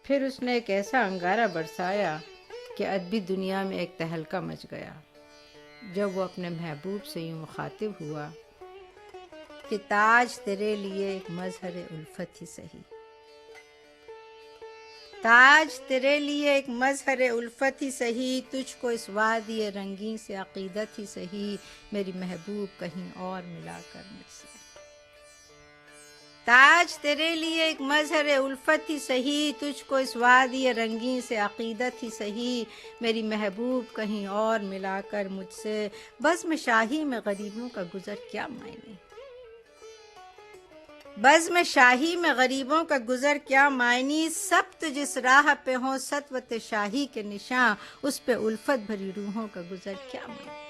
پھر اس نے ایک ایسا انگارہ برسایا کہ ادبی دنیا میں ایک تہلکہ مچ گیا جب وہ اپنے محبوب سے یوں مخاطب ہوا کہ تاج تیرے لیے ایک مظہر الفت ہی سہی، تاج تیرے لیے ایک مظہر الفت ہی سہی، تجھ کو اس وادی رنگین سے عقیدت ہی سہی، میری محبوب کہیں اور ملا کر مجھ سے۔ تاج تیرے لیے ایک مظہر الفت ہی سہی، تجھ کو اس وادی رنگین سے عقیدت ہی سہی، میری محبوب کہیں اور ملا کر مجھ سے۔ بزم شاہی میں غریبوں کا گزر کیا معنی، بزم شاہی میں غریبوں کا گزر کیا معنی، سبت جس راہ پہ ہوں سطوت شاہی کے نشاں، اس پہ الفت بھری روحوں کا گزر کیا معنی،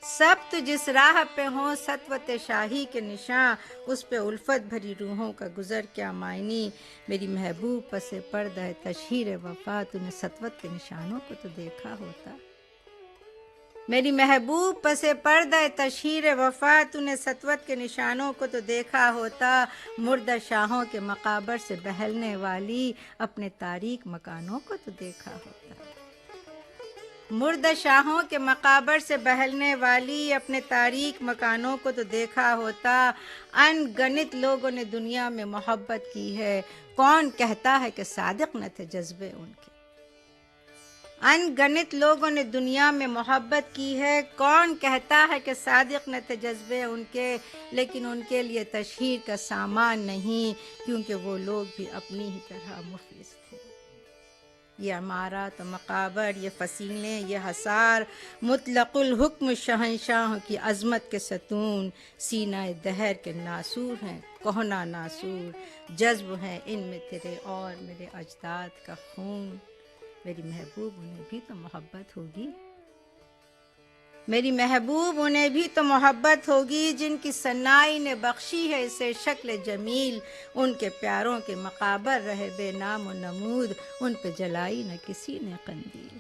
سبت جس راہ پہ ہوں سطوت شاہی کے نشاں، اس پہ الفت بھری روحوں کا گزر کیا معنی، میری محبوب پس پردہ تشہیر وفا، تو نے سطوت کے نشانوں کو تو دیکھا ہوتا، میری محبوب پس پردہ تشہیر وفا، تو نے سطوت کے نشانوں کو تو دیکھا ہوتا، مردہ شاہوں کے مقابر سے بہلنے والی اپنے تاریک مکانوں کو تو دیکھا ہوتا، مردہ شاہوں کے مقابر سے بہلنے والی اپنے تاریک مکانوں کو تو دیکھا ہوتا، ان گنت لوگوں نے دنیا میں محبت کی ہے، کون کہتا ہے کہ صادق نہ تھے جذبے ان کے، ان گنت لوگوں نے دنیا میں محبت کی ہے، کون کہتا ہے کہ صادق نہ تھے جذبے ان کے، لیکن ان کے لیے تشہیر کا سامان نہیں، کیونکہ وہ لوگ بھی اپنی ہی طرح مفلس تھے۔ یہ عمارات و مقابر، یہ فصیلیں، یہ حصار، مطلق الحکم شہنشاہوں کی عظمت کے ستون، سینہ دہر کے ناسور ہیں، کہنا ناسور، جذب ہیں ان میں تیرے اور میرے اجداد کا خون، میری محبوب انہیں بھی تو محبت ہوگی، میری محبوب انہیں بھی تو محبت ہوگی، جن کی ثنائی نے بخشی ہے اسے شکل جمیل، ان کے پیاروں کے مقابر رہے بے نام و نمود، ان پہ جلائی نہ کسی نے قندیل،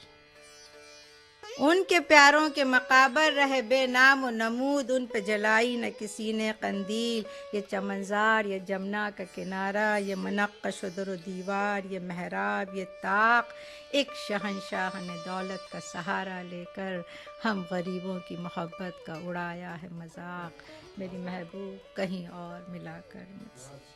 ان کے پیاروں کے مقابر رہے بے نام و نمود، ان پہ جلائی نہ کسی نے قندیل، یہ چمنزار، یہ جمنا کا کنارہ، یہ منقش و در و دیوار، یہ محراب، یہ طاق، ایک شہنشاہ نے دولت کا سہارا لے کر ہم غریبوں کی محبت کا اڑایا ہے مذاق، میری محبوب کہیں اور ملا کر مجھ سے۔